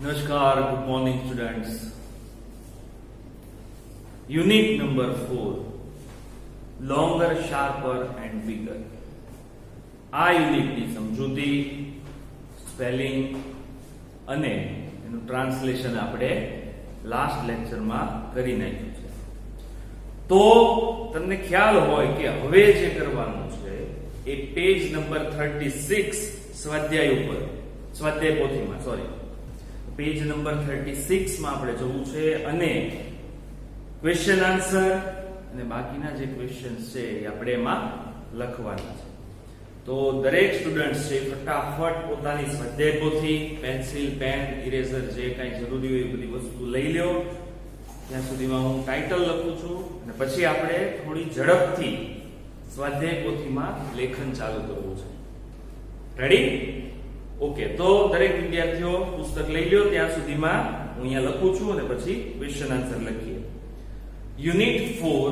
नमस्कार, good morning students. Unit number 4 longer sharper and bigger. આ યુનિટની સમજૂતી, સ્પેલિંગ અને એનું ટ્રાન્સલેશન આપણે લાસ્ટ લેક્ચરમાં કરી નાખ્યું છે। તો તમને ખ્યાલ હોય કે હવે જે કરવાનું છે એ પેજ નંબર 36 સ્વાધ્યાય ઉપર, સ્વાધ્યાય પોથીમાં પેજ નંબર 36 માં આપણે જવું છે અને ક્વેશ્ચન આન્સર અને બાકીના જે ક્વેશ્ચન્સ છે એ આપણે એમાં લખવાના છે। તો દરેક સ્ટુડન્ટ છે ફટાફટ પોતાની સ્વાધ્યાય પોથી, પેન્સિલ, પેન, ઇરેઝર જે કાંઈ જરૂરી હોય એ બધી વસ્તુ લઈ લ્યો। ત્યાં સુધીમાં હું ટાઇટલ લખું છું અને પછી આપણે થોડી ઝડપથી સ્વાધ્યાય પોથીમાં લેખન ચાલુ કરવું છે। રેડી? ઓકે, તો દરેક વિદ્યાર્થીઓ પુસ્તક લઈ લ્યો। ત્યાં સુધીમાં હું અહીંયા લખું છું અને પછી ક્વેશ્ચન આન્સર લખીએ। યુનિટ 4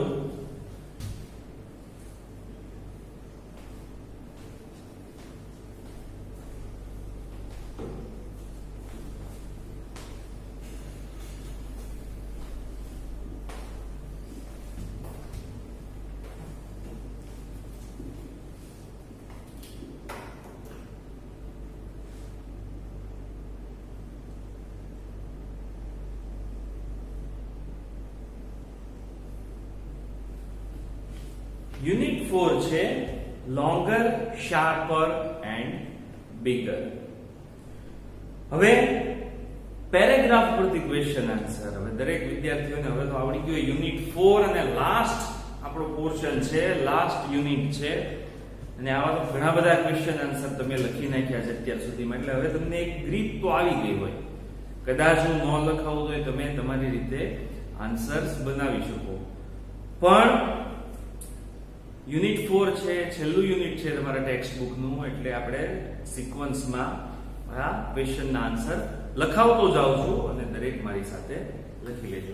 યુનિટ 4 છે લોંગર, શાર્પર એન્ડ બિગર। હવે પેરેગ્રાફ પરથી ક્વેશ્ચન આન્સર। હવે દરેક વિદ્યાર્થીઓને હવે તો આવડી ગયું યુનિટ 4 અને લાસ્ટ આપણો પોર્શન છે, લાસ્ટ યુનિટ છે અને આવા તો ઘણા બધા ક્વેશ્ચન આન્સર તમે લખી નાખ્યા છે અત્યાર સુધીમાં, એટલે હવે તમને એક ગ્રીપ તો આવી ગઈ હોય। કદાચ હું ન લખાવું તો તમે તમારી રીતે આન્સર્સ બનાવી શકો, પણ યુનિટ 4 છે, છેલ્લું યુનિટ છે તમારા ટેક્સ્ટ બુકનું, એટલે આપણે સિક્વન્સમાં આ ક્વેશ્ચનના આન્સર લખાવતો જાઉં છું અને દરેક મારી સાથે લખી લેજો।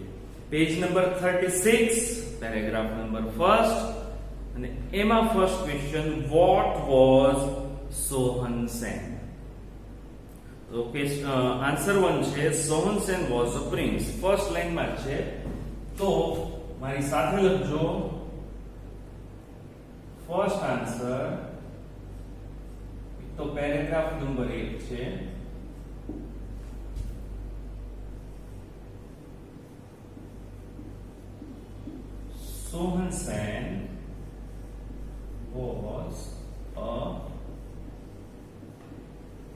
પેજ નંબર 36 પેરેગ્રાફ નંબર 1 અને એમાં first question, what was Sohan Sen? Okay, answer 1 છે Sohan Sen was a prince. First લાઈનમાં છે, તો મારી સાથે લખજો। ફર્સ્ટ આન્સર તો પેરેગ્રાફ નંબર 1 છે, Sohan Sen was a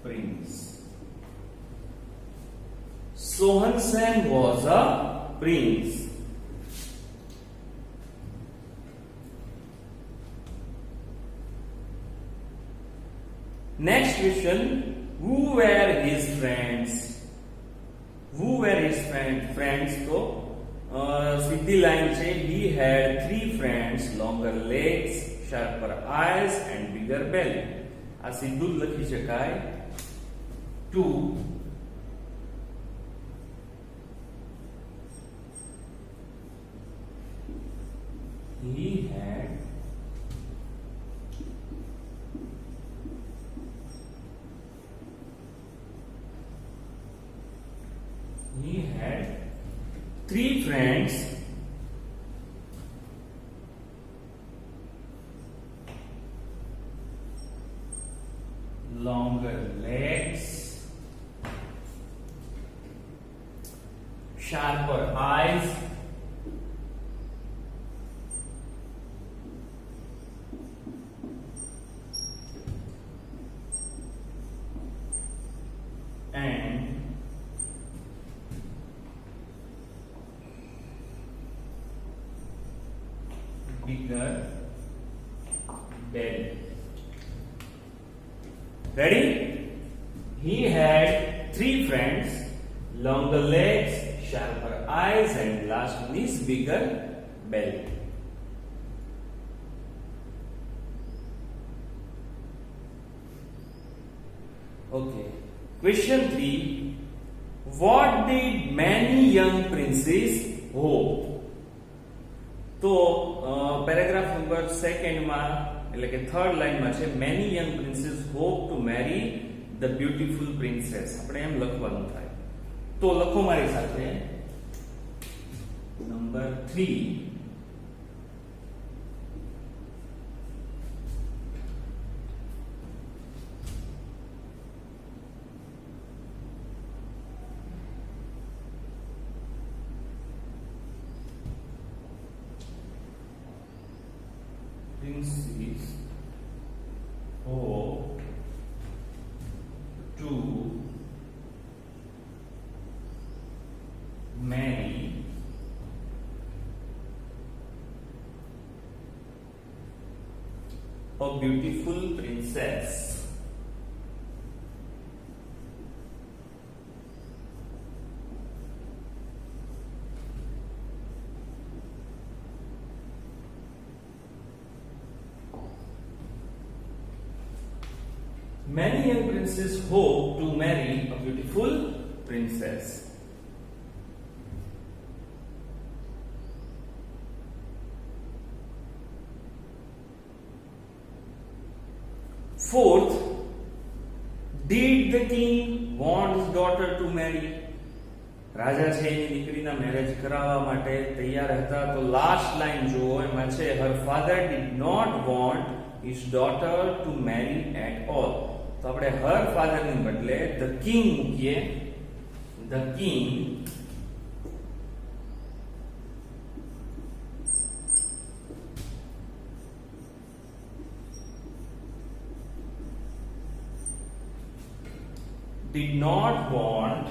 prince. Sohan Sen was a prince. Next question, who were his friends? Who were his friends? So, સીધી લાઈન છે, he had 3 friends, longer legs, sharper eyes and bigger belly. આ સીધું જ લખી શકાય, 2 he had three friends, longer legs, sharper eyes and bigger belly. Ready? He had 3 friends, longer legs, sharper eyes and last one is bigger belly. Okay. Question 3. What did many young princes hope? તો paragraph number 2 માં એટલે કે third લાઈનમાં છે many young princes hope to marry the beautiful princess. આપણે એમ લખવાનું થાય. तो लखो मारी साथे number 3 princes hope to marry a beautiful princess. Many young princes hope to marry a beautiful princess. Fourth, did the king want his daughter to marry? રાજા છે એની દીકરીના marriage કરાવવા માટે તૈયાર હતા. તો લાસ્ટ લાઈન જુઓ, એમાં છે her father did not want his daughter to marry at all. તો આપણે her father ની બદલે the king મૂકીએ. the king did not want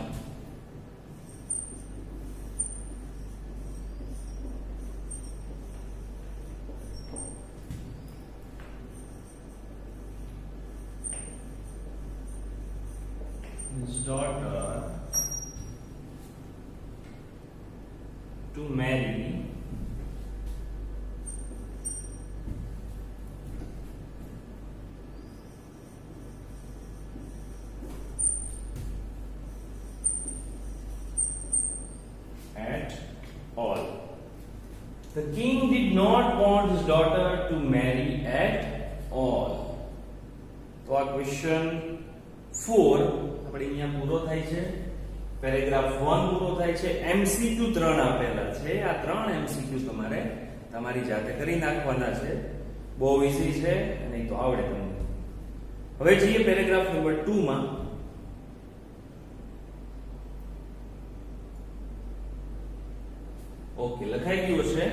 his daughter to marry at all. The king did not want his daughter to marry at all. તો આ question 4 આપણે અહીંયા પૂરો થાય છે. પેરેગ્રાફ 1 પૂરો થાય છે. એમસીક્યુ 3 આપેલા છે. આ 3 એમસીક્યુ તમારે તમારી જાતે કરી નાખવાના છે. બહુ ઈઝી છે અને તો આવડે તમને. હવે જઈએ પેરેગ્રાફ નંબર 2 માં. ઓકે, લખાઈ ગયું છે.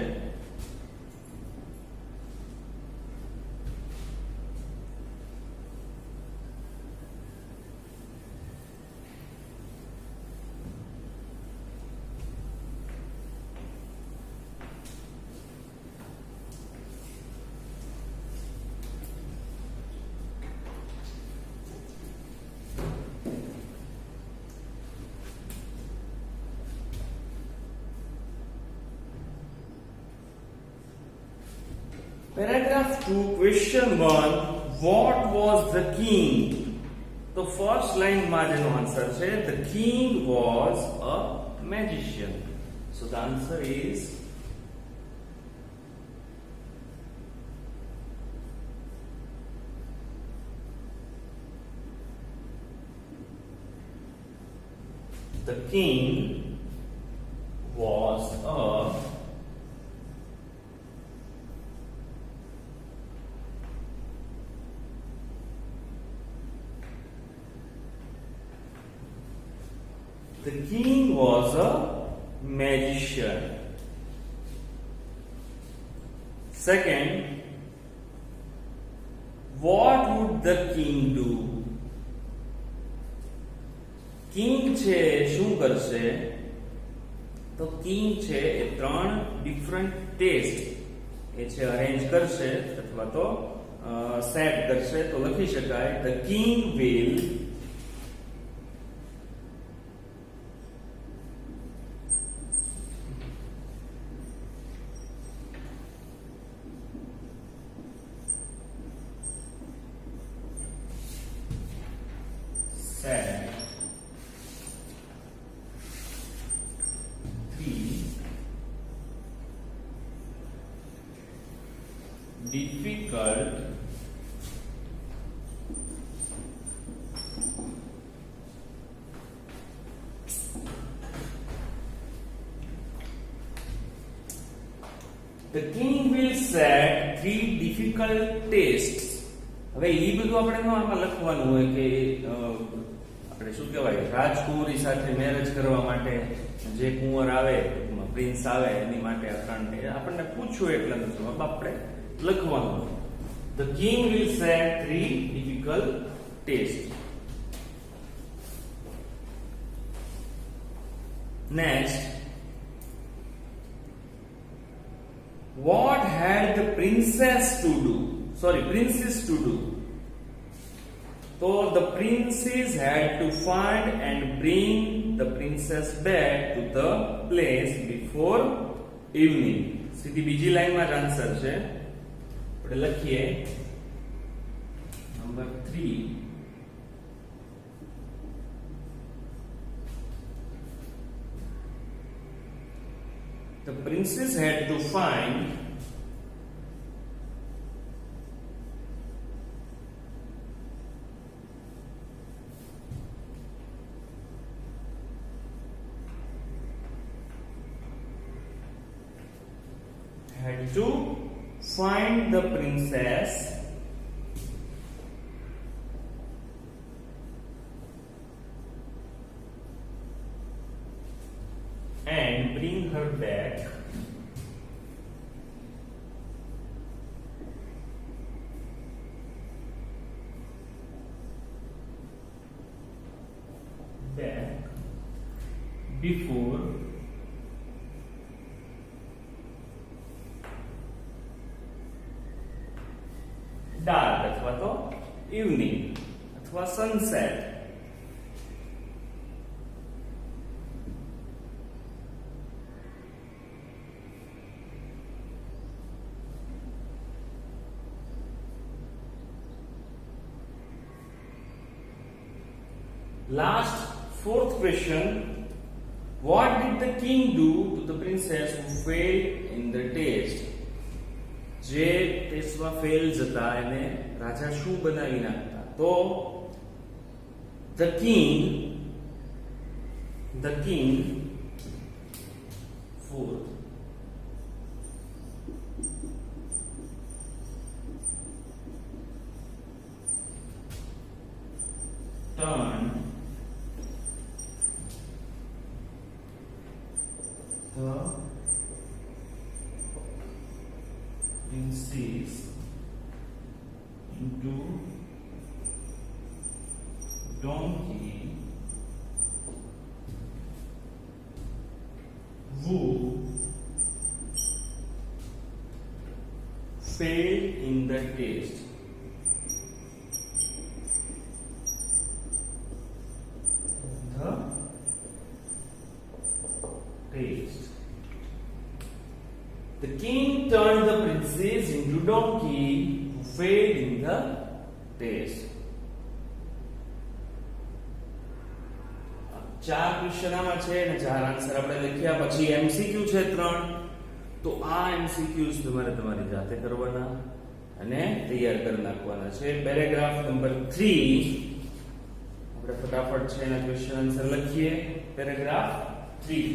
Paragraph 2, question 1. What was the king? The first line માં જેનો આન્સર છે the king was a magician. So the answer is the king was a The king was a magician. Second, what would the king do? King છે શું કરશે? તો king છે એ 3 different test એ છે arrange કરશે અથવા તો સેટ કરશે. તો લખી શકાય the king will set 3 difficult The king will set 3 difficult tests. હવે એ બધું આપણે આમાં લખવાનું હોય કે આપણે શું કહેવાય રાજકુમારી સાથે મેરેજ કરવા માટે જે કુંવર આવે પ્રિન્સ આવે એની માટે આપણને પૂછ્યું એટલે જવાબ આપણે લખવાનું. The king will set 3 difficult tests. Next, what had the princess to do? Princess to do. So the princes had to find and bring the princess back to the place before evening. સીધી બીજી લાઈનમાં જ answer છે. આપણે લખીએ number 3. The princes had to find the princess and bring her back before dark अथवा तो evening अथवा sunset. Last, fourth question. What did the king do to the princess who failed in the test? જે ટેસ્ટમાં fail જતા એને રાજા શું બનાવી નાખતા? તો the king fourth turn the princes into donkey who failed in the test. The king turned the princess into donkey who failed in the test. ચાર question આમાં છે અને ચાર આન્સર આપણે લખ્યા. પછી એમસીક્યુ છે 3. તો આ એમસીક્યુઝ તમારે તમારી જાતે કરવાના અને તૈયાર કરી નાખવાના છે. પેરેગ્રાફ નંબર 3 આપણે ફટાફટ છે એના ક્વેશ્ચન આન્સર લખીએ. પેરેગ્રાફ 3.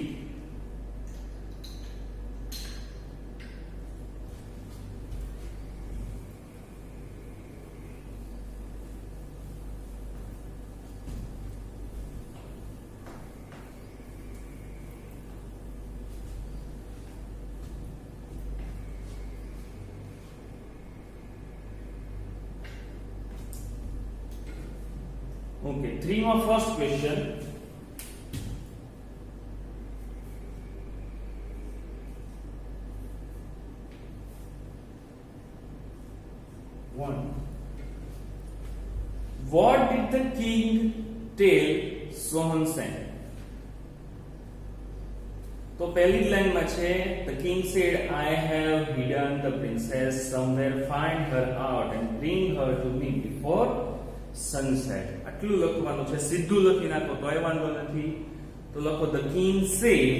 Okay, 3 માં first question. What did the king tell Swahansen? तो पहली लाइन में छे the king said I have hidden the princess somewhere, find her out and bring her to me before sunset. આટલું લખવાનું છે. સીધું લખી નાખો તોય વાંધો નથી. તો લખો the king said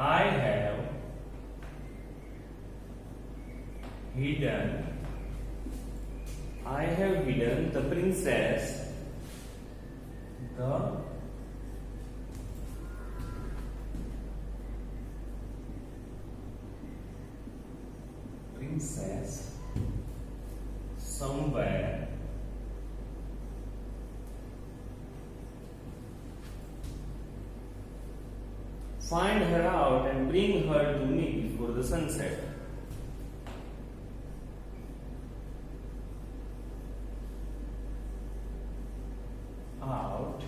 I have hidden the princess somewhere find her out and bring her to me before the sunset. Out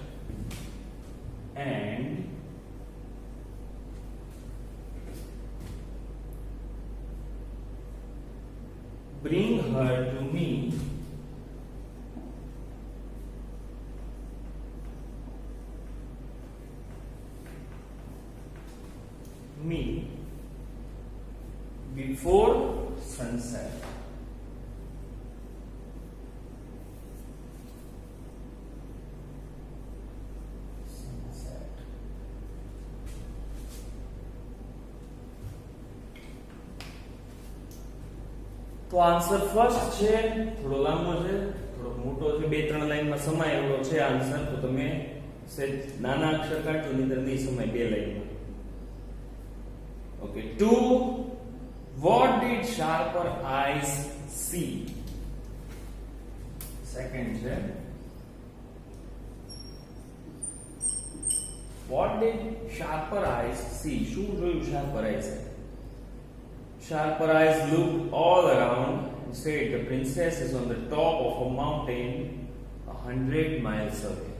and bring her to me before sunset. તો આન્સર ફર્સ્ટ છે, થોડો લાંબો છે, થોડો મોટો છે, 2-3 લાઈનમાં સમાય એવો છે આન્સર. તો તમે નાના અક્ષર કાઢો, નહીતર નહીં સમાય 2 લાઈનમાં. Okay, 2. What did sharper eyes see? Second છે. What did sharper eyes see? શું જોયું sharper eyes? Sharper eyes looked all around and said, the princess is on the top of a mountain 100 miles away.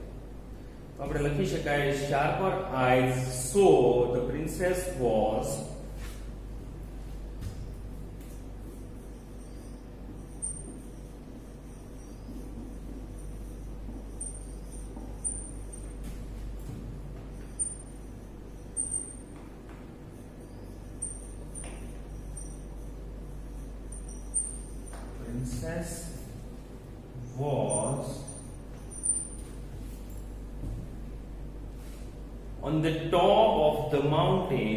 તો આપણે લખી શકાય, sharper eyes saw the princess was on the top of the mountain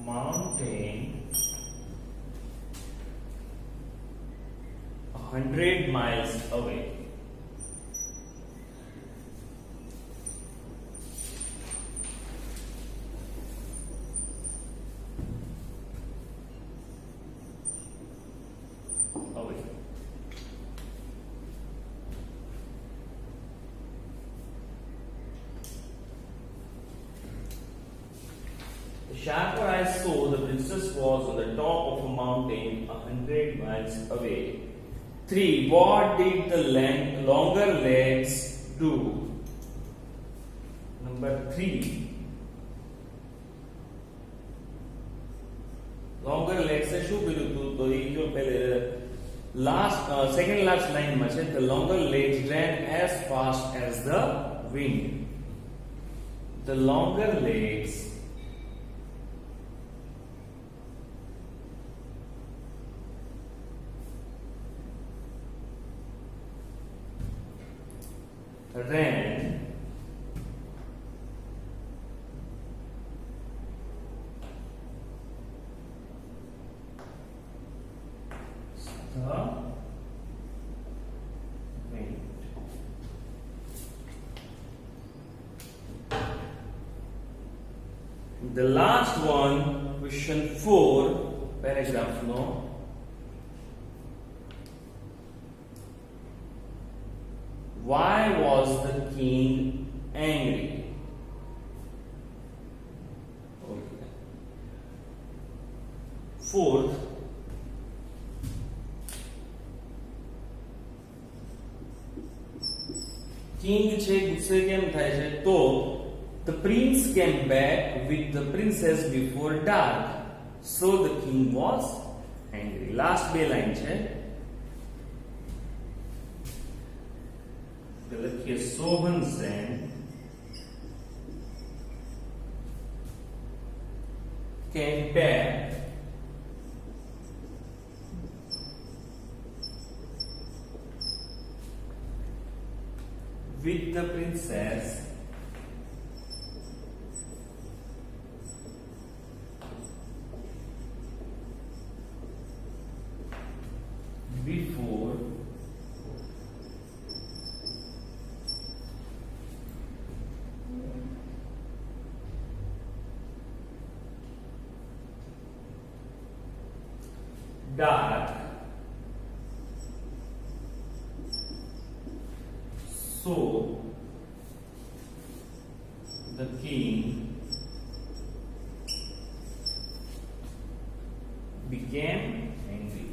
mountain 100 miles away. Sharper eyes saw the princess was on the top of a mountain 100 miles away. 3. What did the longer legs do? Number 3. Longer legs से શું કર્યું હતું? તો એ જો પહેલે second last line માં છે, the longer legs ran as fast as the wind. The longer legs ran the wind. The last one, question 4, paragraph no. Why was the king angry? Okay. 4th, king છે ગુસ્સે કેમ થાય છે? તો the prince came back with the princess before dark, so the king was angry. Last 2 line છે. લખીએ, Sohan Sen came back with the princess before dark, so the king became angry.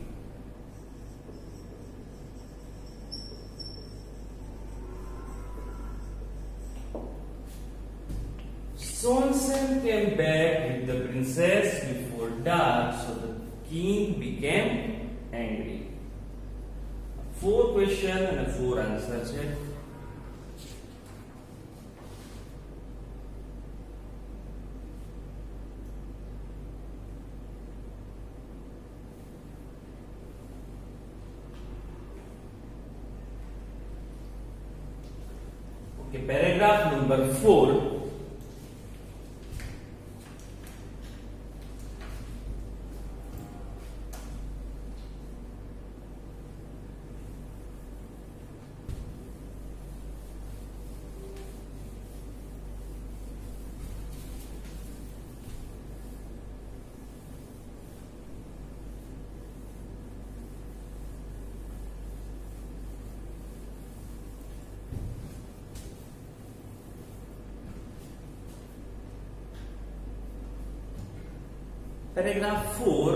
Sonsen came back with the princess before dark, so the king became angry. 4 question and 4 answer છે. Okay, paragraph number 4. Paragraph 4,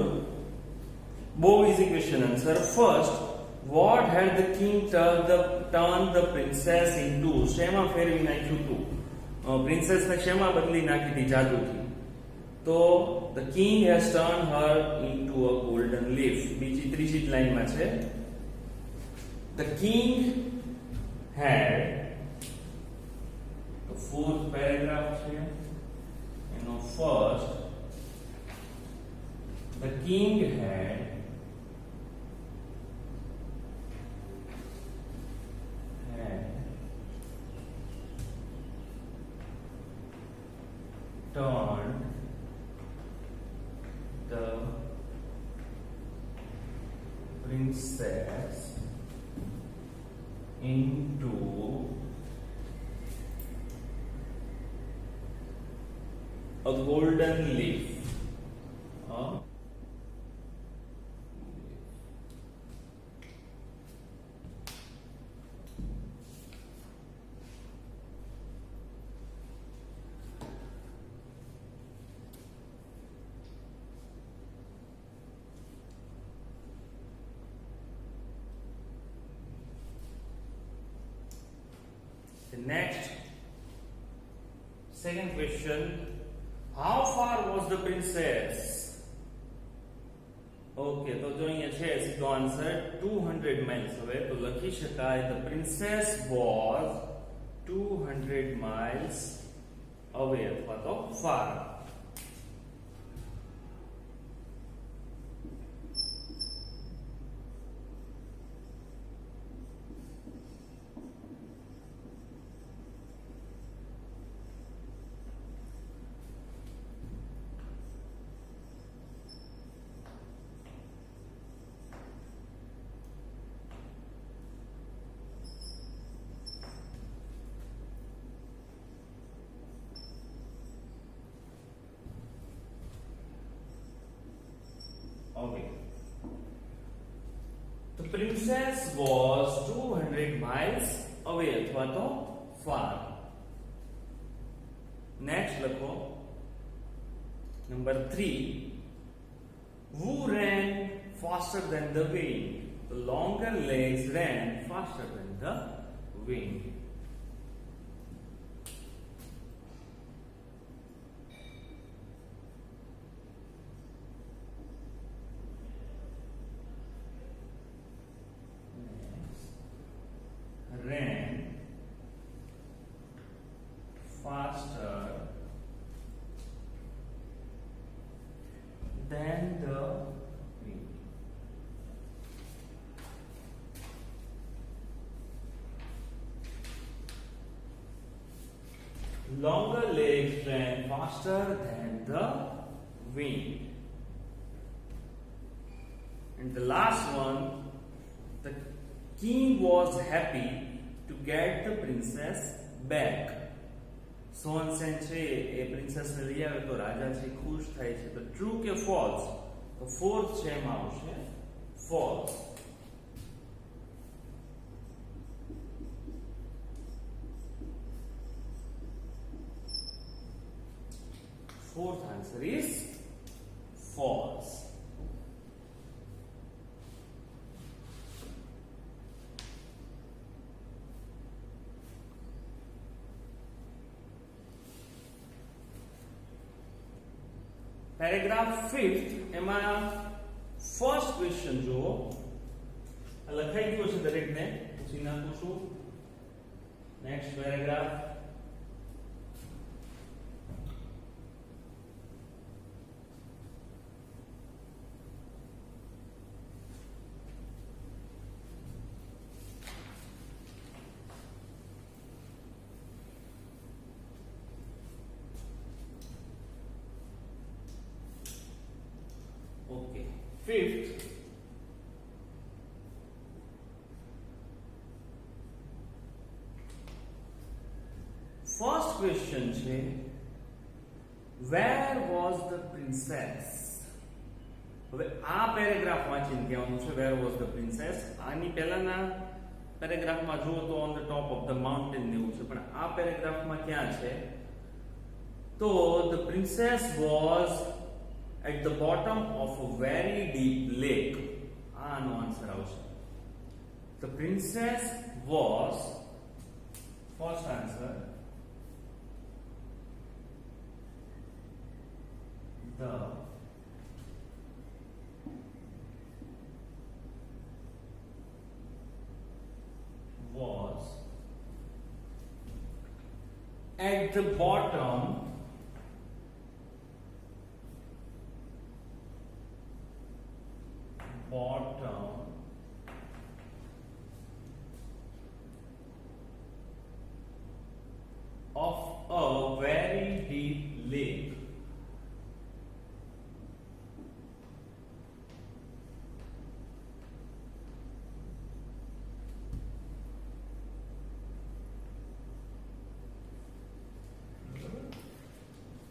બહુ easy question answer. First, what had the king turned the princess into? શેમાં ફેરવી નાખ્યું હતું? Princess ને શેમાં બદલી નાખી હતી જાદુથી? તો the king has turned her into a golden leaf. બીજી ત્રીજી લાઈનમાં છે the king had, the fourth paragraph છે એનો first, the king had turned the princess into a golden leaf. Next, second question, how far was the princess? Okay, તો જો અહીંયા છે સીધો આન્સર 200 miles. હવે તો લખી શકાય the princess was 200 miles away અથવા તો far. Okay. The princess was 200 miles away અથવા તો far. Next લખો number 3. Who ran faster than the wind? The longer legs ran faster than the wind. Ran faster than the wind. longer legs ran faster than the wind. And the last one, the king was happy to get the princess back. સોનસેન છે એ princess ને લઈ આવે તો રાજા છે ખુશ થાય છે. તો ટ્રુ કે ફોલ્સ? તો ફોર્થ છે એમાં આવશે false. Fourth answer is false. Paragraph 5th એમાં first question જુઓ. લખાઈ ગયું છે દરેકને, પૂછી નાખું છું. Next paragraph. Okay. Fifth. First question છે, where was the princess? હવે આ પેરેગ્રાફ વાંચીને કહેવાનું છે where was the princess. આની પહેલાના પેરેગ્રાફમાં જુઓ તો on the top of the mountain જેવું છે, પણ આ પેરેગ્રાફમાં ક્યાં છે? તો the princess was at the bottom of a very deep lake. No answer આવશે. The princess was, first answer, the was at the bottom of a very deep lake.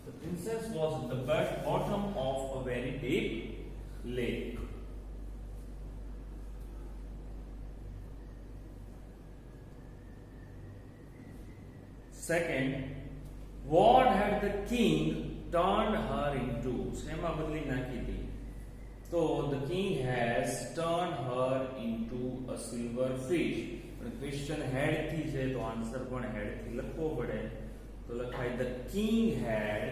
The princess was at the bottom of a very deep lake. Second, what had the king turned her into? શેમાં બદલી નાખી હતી? તો the king has turned her into a silver fish. પણ question હેડ થી છે તો answer પણ હેડ થી લખવો પડે. તો લખાય the king had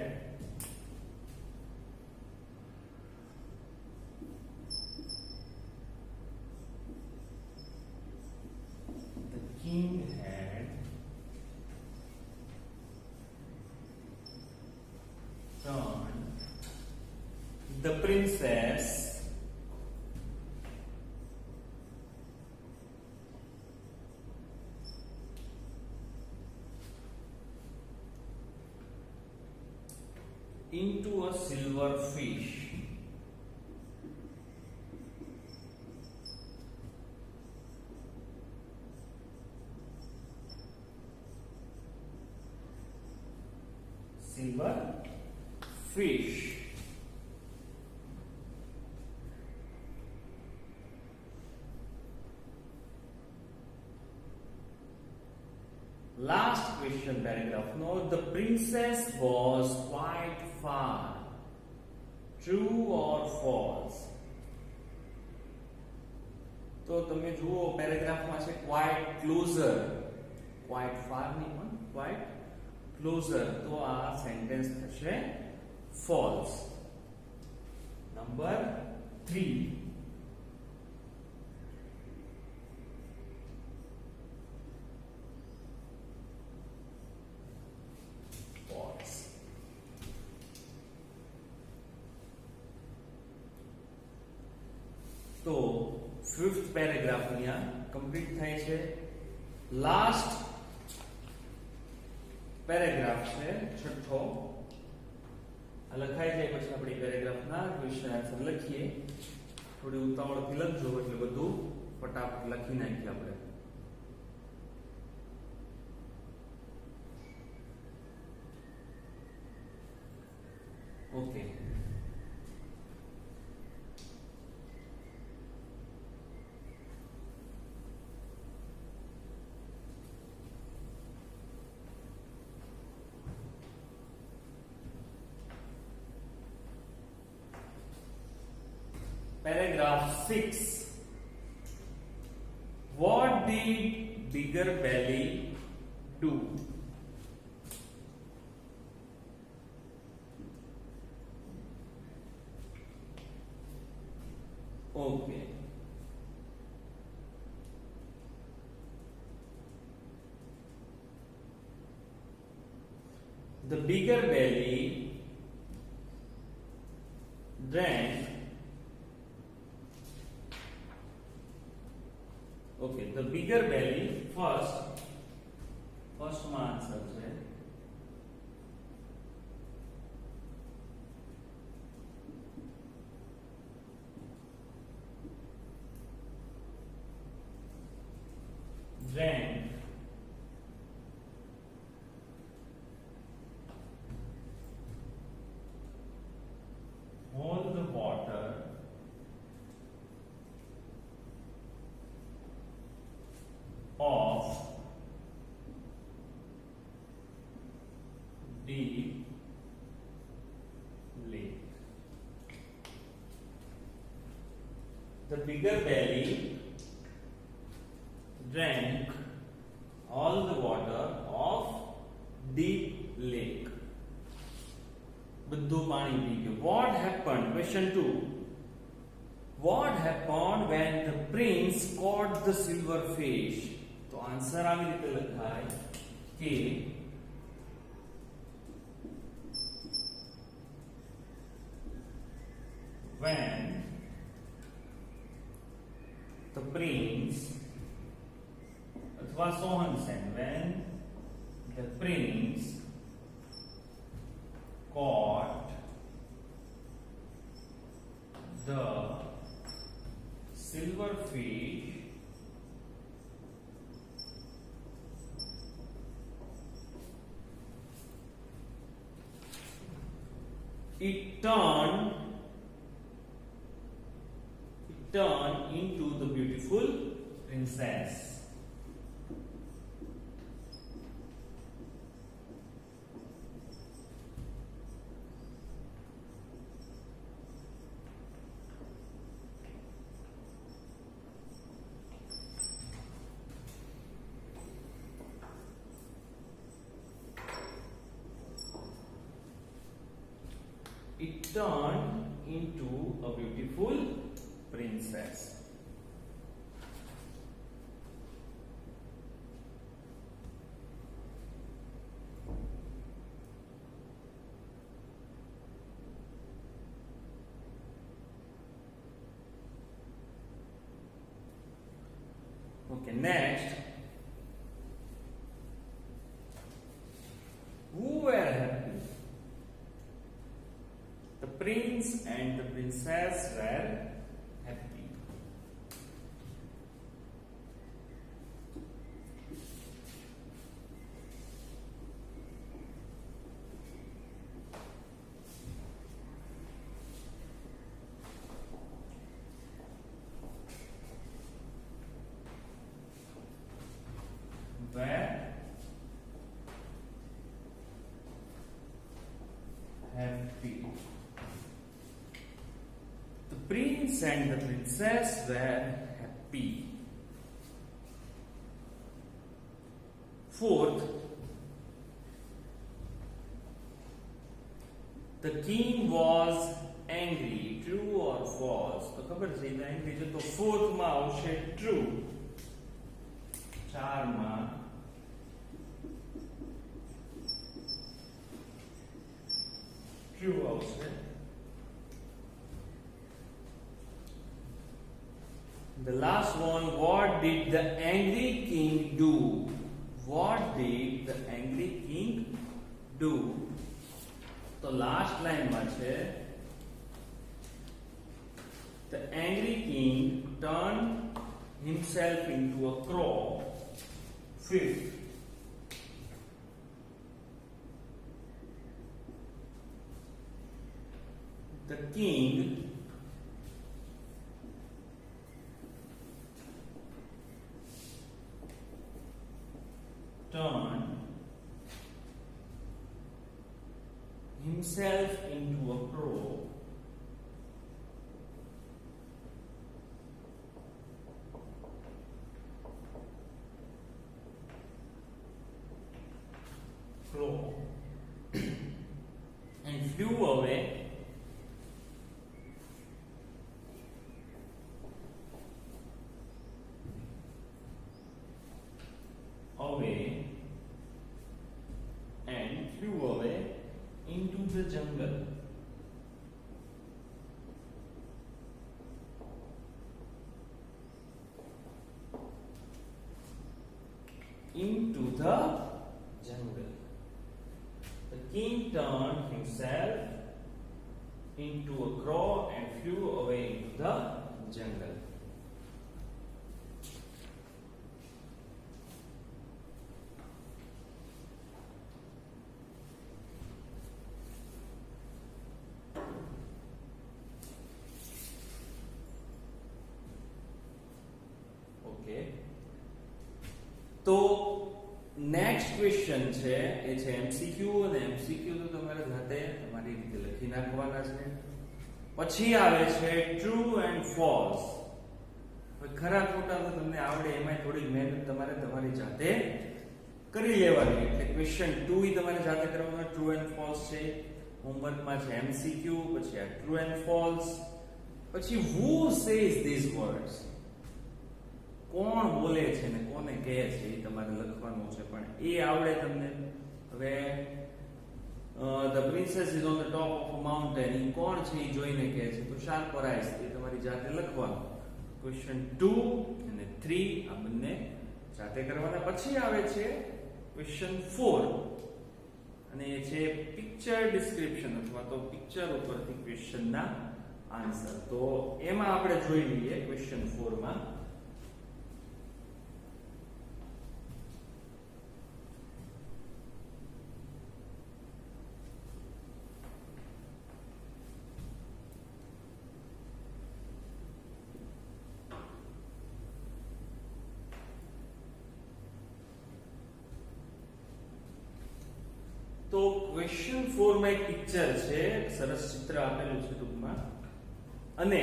turned the princess into a silver fish. Silver fish. Last question paragraph. No, the princess was quite far. True or false? તો તમે જુઓ પેરેગ્રાફમાં છે quite closer. Quite far નહીં પણ quite closer. તો આ સેન્ટેન્સ થશે false. Number 3. False. તો ફિફ્થ પેરેગ્રાફ અહીંયા કમ્પ્લીટ થાય છે. લાસ્ટ પેરેગ્રાફ છે છઠ્ઠો આ લખાઈ જાય પછી આપણે પેરેગ્રાફના ક્વેશ્ચન આન્સર લખીએ થોડી ઉતાવળથી લખજો એટલે બધું ફટાફટ લખી નાખીએ આપણે okay Paragraph 6. What did Bigger Belly do? Okay. The bigger belly drank. Okay, the bigger belly first my answer છે drank all the water of deep lake. The bigger belly drank all the water of deep lake. બધું પાણી પી ગયું. What happened? Question 2. What happened when the prince caught the silver fish? तो answer આવી રીતે લખાય કે when the prince अथवा Sohan Sen when the prince caught the silver fish it turned into the beautiful princess. It turned into a beautiful princess. Okay, next. Who were happy? The prince and the princess were happy. Were happy. The prince and the princess were happy. Fourth, the king was angry. True or false? तो खबर છે તો angry છે તો fourth માં આવશે true. 4 માં true આવશે. The last one, what did the angry king do? What did the angry king do? તો લાસ્ટ લાઈનમાં છે The angry king turned himself into a crow. Fifth, the king turned himself into a crow. And flew away and flew away into the jungle. Into the jungle. The king turned himself into a crow and flew away into the jungle. Okay. તો next question છે એ છે MCQ અને MCQ તો તમારે જાતે તમારી રીતે લખી નાખવાના છે. પછી આવે છે ટ્રુ એન્ડ ફોલ્સ. ખરા ખોટા તો તમને આવડે, એમાં થોડી મહેનત તમારે તમારી જાતે કરી લેવાની. એટલે ક્વેશ્ચન 2 ઈ તમારે જાતે કરવાનો, ટ્રુ એન્ડ ફોલ્સ છે. હોમવર્કમાં છે એમસીક્યુ, પછી આ ટ્રુ એન્ડ ફોલ્સ, પછી હુ સેઝ ધીસ વર્ડ્સ, કોણ બોલે છે ને કોને કહે છે એ તમારે લખવાનું છે. પણ એ આવડે તમને. હવે the princess is on the top of a mountain, એ કોણ છે એ જોઈને કહે છે, તો શાર્પ ઓર આઈસ, એ તમારી જાતે લખવાનું. ક્વેશ્ચન 2 અને 3 આ બંને જાતે કરવાના. પછી આવે છે ક્વેશ્ચન 4 અને એ છે પિક્ચર ડિસ્ક્રિપ્શન અથવા તો પિક્ચર ઉપરથી ક્વેશ્ચનના આન્સર. તો એમાં આપણે જોઈ લઈએ ક્વેશ્ચન 4 માં. તો ક્વેશ્ચન 4 માં એક પિક્ચર છે, સરસ ચિત્ર આપેલું છે ટૂંકમાં, અને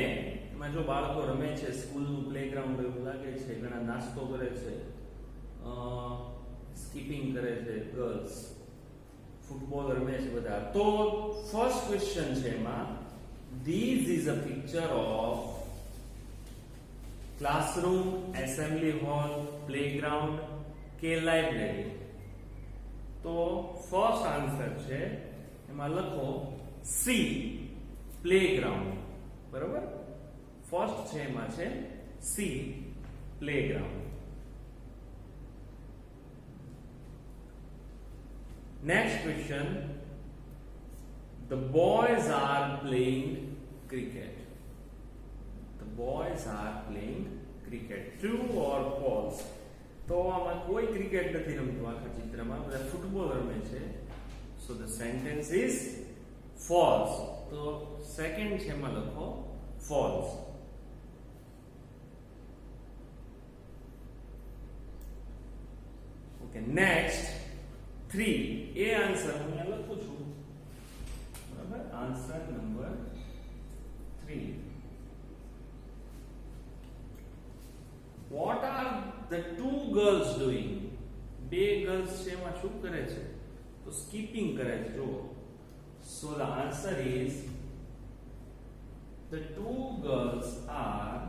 એમાં જો બાળકો રમે છે, સ્કૂલનું પ્લેગ્રાઉન્ડ એવું લાગે છે, ઘણા નાસ્તો કરે છે, સ્કીપિંગ કરે છે, ગર્લ્સ ફૂટબોલ રમે છે બધા. તો ફર્સ્ટ ક્વેશ્ચન છે એમાં, this is a picture of classroom, assembly hall, playground કે લાઇબ્રેરી. તો ફર્સ્ટ આન્સર છે એમાં લખો સી, પ્લેગ્રાઉન્ડ. બરાબર, ફર્સ્ટ છે એમાં છે C, playground. Next question, the boys are playing cricket. The boys are playing cricket. True or false? તો આમાં કોઈ ક્રિકેટ નથી રમતું આખા ચિત્રમાં, બધા ફૂટબોલ રમે છે. સો ધ સેન્ટેન્સ ઇઝ ફોલ્સ. તો સેકન્ડ છે એમાં લખો ફોલ્સ. ઓકે, નેક્સ્ટ 3, એ આન્સર હું અહીંયા લખું છું. બરાબર, answer number 3. What are the two girls doing? બે ગર્લ્સ છે એમાં શું કરે છે? તો સ્કીપિંગ કરે છે. જો, so the answer is the two girls are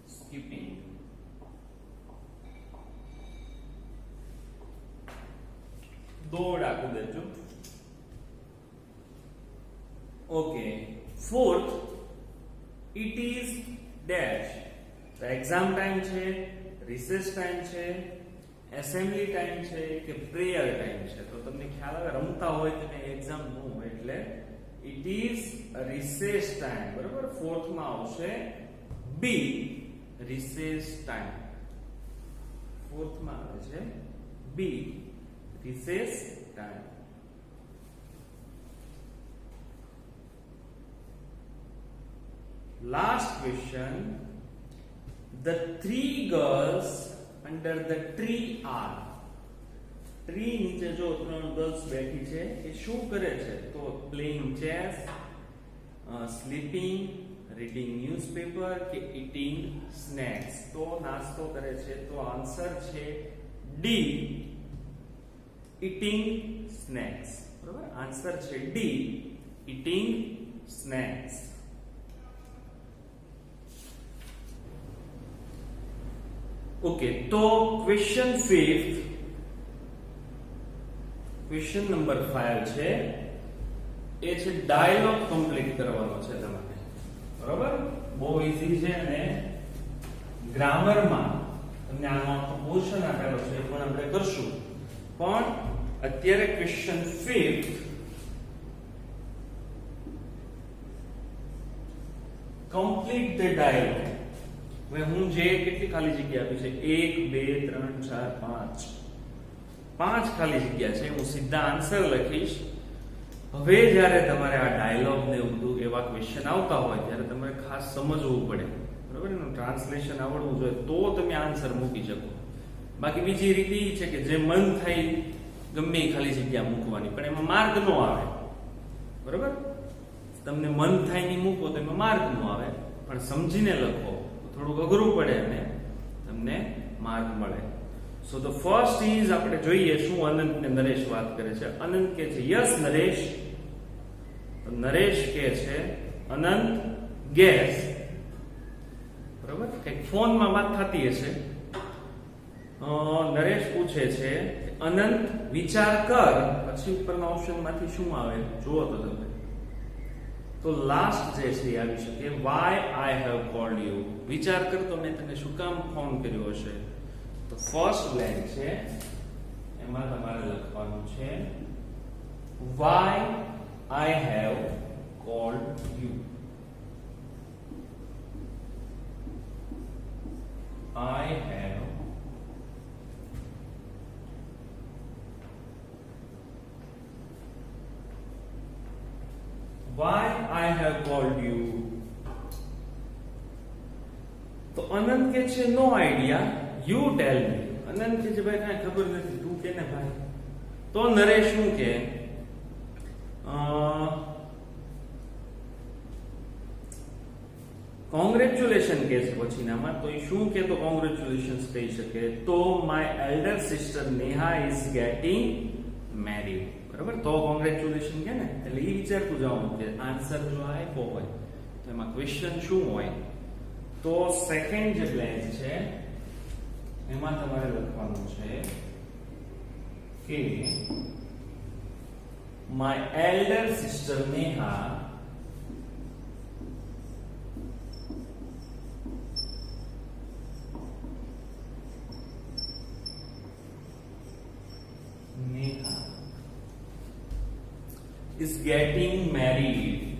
skipping. દોડ આખું દેજો. Okay. Fourth, it is dash. તો એક્ઝામ ટાઈમ છે, રિસેસ ટાઈમ છે, એસેમ્બલી ટાઈમ છે કે પ્રેયર ટાઈમ છે. તો તમને ખ્યાલ આવે રમતા હોય તો એક્ઝામ ન હોય એટલે it is recess time. બરાબર. ફોર્થ માં આવશે બી recess time. ફોર્થ માં આવે છે બી recess time. Last question. The three girls under the tree are. Tree નીચે જો ત્રણ ગર્લ્સ બેઠી છે એ શું કરે છે? તો playing chess, sleeping, reading newspaper કે ઈટિંગ સ્નેક્સ. તો નાસ્તો કરે છે. તો આન્સર છે ડી ઈટિંગ સ્નેક્સ. બરાબર. આન્સર છે ડી ઈટિંગ સ્નેક્સ. ઓકે. તો ક્વેશ્ચન 5th, ક્વેશ્ચન નંબર 5 છે એ છે ડાયલોગ કમ્પ્લીટ કરવાનો છે તમારે. બરાબર. બહુ ઈઝી છે અને ગ્રામરમાં તમને આનો આખો પોર્શન આપેલો છે પણ આપણે કરશું. પણ અત્યારે question 5th complete the dialogue. હવે હું જે કેટલી ખાલી જગ્યા આપી છે 1 2 3 4 5 ખાલી જગ્યા છે. હું સીધા આન્સર લખીશ. હવે જ્યારે તમારે આ ડાયલોગ ને બધું એવા ક્વેશ્ચન આવતા હોય ત્યારે તમારે ખાસ સમજવું પડે. બરાબર. એનું ટ્રાન્સલેશન આવડવું જોઈએ તો તમે આન્સર મૂકી શકો. બાકી બીજી રીત એ છે કે જે મન થાય ગમે એ ખાલી જગ્યા મૂકવાની, પણ એમાં માર્ક નો આવે. બરાબર. તમને મન થાય નહીં મૂકો તો એમાં માર્ક નો આવે, પણ સમજીને લખો થોડુંક અઘરું પડે અને તમને માર્ક મળે. સો ધ ફર્સ્ટ ઇઝ આપણે જોઈએ શું અનંત ને નરેશ વાત કરે છે. અનંત કે છે યસ નરેશ. નરેશ કે છે અનંત ગેસ. બરાબર. કઈક ફોનમાં વાત થતી હશે. નરેશ પૂછે છે અનંત વિચાર કર. પછી ઉપરના ઓપ્શન માંથી શું આવે જુઓ તો તમે. તો લાસ્ટ જે છે એ આવી શકે why I have called you. વિચાર કર તો મેં તને શું કામ ફોન કર્યો હશે. તો ફર્સ્ટ લાઈન છે એમાં તમારે લખવાનું છે why I have called you. I have why I have called you. તો અનંત કે છે નો આઈડિયા, યુ ટેલ મી. અનંત કે છે ભાઈ કાંઈ ખબર નથી, તું કે ને ભાઈ. તો નરેશ શું કે કોંગ્રેચ્યુલેશન કે છે પછીનામાં. તો એ શું કે તો કોંગ્રેચ્યુલેશન્સ કહી શકે. તો my elder sister Neha is getting married. બરાબર. તો કોંગ્રેચ્યુલેશન કે ને એટલે એ વિચારતું જવાનું કે આન્સર જો આપ્યો હોય તો એમાં ક્વેશ્ચન શું હોય. તો સેકન્ડ જે બ્લેન્ક છે એમાં તમારે લખવાનું છે કે my elder sister Neha is getting married.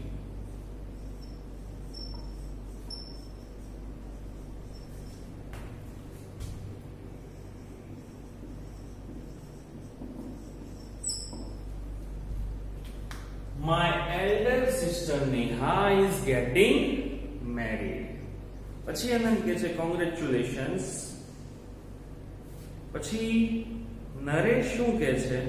My elder sister Neha is getting married. પછી અનંત કહે છે કોંગ્રેચ્યુલેશન્સ. પછી નરેશ શું કહે છે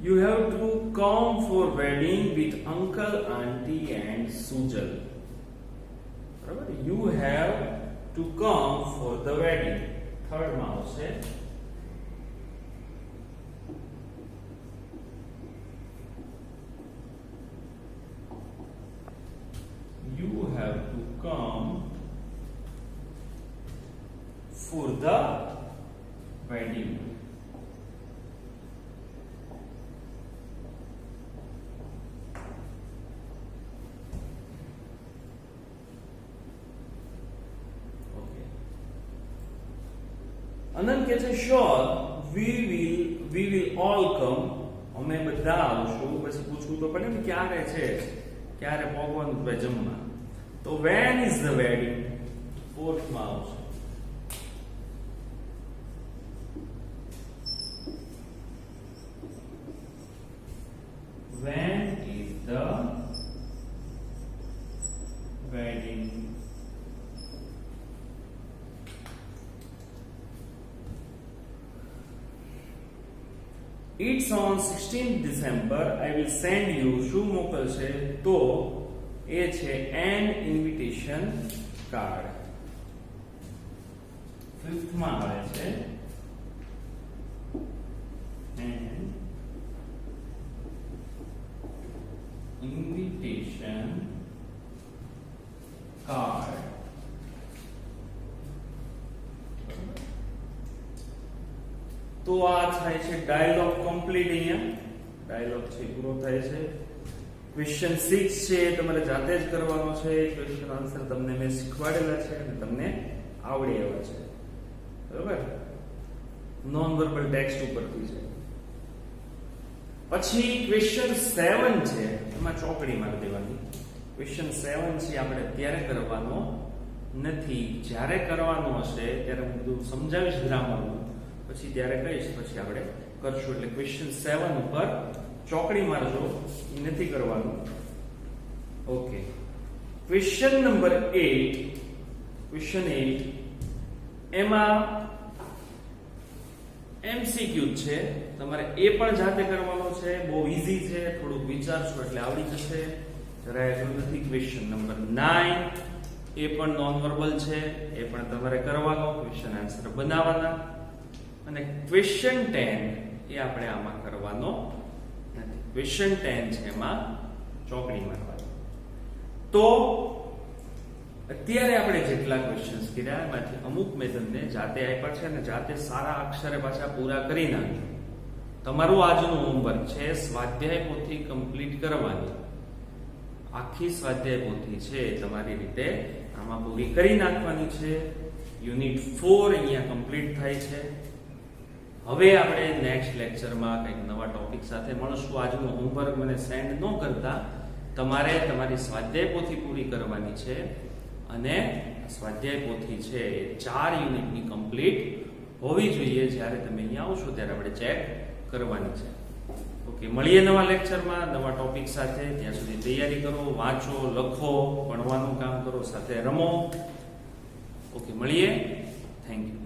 you have to come for wedding with uncle, auntie and Sujal. બરાબર. You have to come for the wedding. Third માં આવશે you have to come for the wedding. અનંત કે છે શ્યોર વી વિલ ઓલ કમ, અમે બધા આવશું. પછી પૂછવું તો પડે ને ક્યારે છે, ક્યારે પહોંચવાનું છે જમવા. તો વેન ઇઝ ધ વેડિંગ, ફોર્થમાં આવશે. When is the wedding? It's on 16th December. I will send you. શું મોકલશે? તો એ છે an invitation card. 5th માં આવે છે an invitation card. તો આ થાય છે ડાયલોગ કમ્પ્લીટ. અહીંયા ડાયલોગ છે પૂરો થાય છે. ક્વેશ્ચન 6 છે તમારે જાતે જ કરવાનો છે. ક્વેશ્ચન આન્સર તમને મેં શીખવાડેલા છે અને તમને આવડે એવા છે, બરાબર. નોન વર્બલ ટેક્સ્ટ ઉપરથી છે. પછી ક્વેશ્ચન 7 છે, એમાં ચોકડી મારી દેવાની. ક્વેશ્ચન 7 છે આપણે અત્યારે કરવાનો નથી, જ્યારે કરવાનો હશે ત્યારે હું બધું સમજાવીશ ગ્રામરનું, પછી ત્યારે કહીશ, પછી આપણે કરશું. એટલે ક્વેશ્ચન 7 ઉપર ચોકડી મારજો, એ નથી કરવાનું. Okay, question number 8. ક્વેશ્ચન 8 એમાં MCQ છે, તમારે એ પણ જાતે કરવાનો છે. બહુ ઈઝી છે, થોડુંક વિચારશો એટલે આવડી જશે, જરાય અઘરું નથી. ક્વેશ્ચન નંબર 9 એ પણ નોન વર્બલ છે, એ પણ તમારે કરવાનો, ક્વેશ્ચન આન્સર બનાવવાના. અને ક્વેશ્ચન 10 એ આપણે આમાં કરવાનો નથી. ક્વેશ્ચન 10 છે એમાં ચોકડી મારવાની. તો અત્યારે આપણે જેટલા ક્વેશ્ચન્સ કર્યા એમાંથી અમુક મેં તમને જાતે આપ્યા છે અને જાતે સારા અક્ષરે પાછા પૂરા કરી નાખજો. તમારું આજનું હોમવર્ક છે સ્વાધ્યાય પોથી કમ્પ્લીટ કરવાની. આખી સ્વાધ્યાય પોથી છે તમારી રીતે આમાં પૂરી કરી નાખવાની છે. યુનિટ 4 અહીંયા કમ્પ્લીટ થાય છે. હવે આપણે નેક્સ્ટ લેક્ચરમાં કંઈક નવા ટોપિક સાથે મળશું. આજનું હોમવર્ક મને સેન્ડ ન કરતા તમારે તમારી સ્વાધ્યાય પોથી પૂરી કરવાની છે અને સ્વાધ્યાય પોથી છે એ 4 યુનિટની કમ્પ્લીટ હોવી જોઈએ. જ્યારે તમે અહીંયા આવશો ત્યારે આપણે ચેક કરવાની છે. ઓકે, મળીએ નવા લેક્ચરમાં નવા ટોપિક સાથે. ત્યાં સુધી તૈયારી કરો, વાંચો, લખો, ભણવાનું કામ કરો, સાથે રમો. ઓકે, મળીએ. Thank you.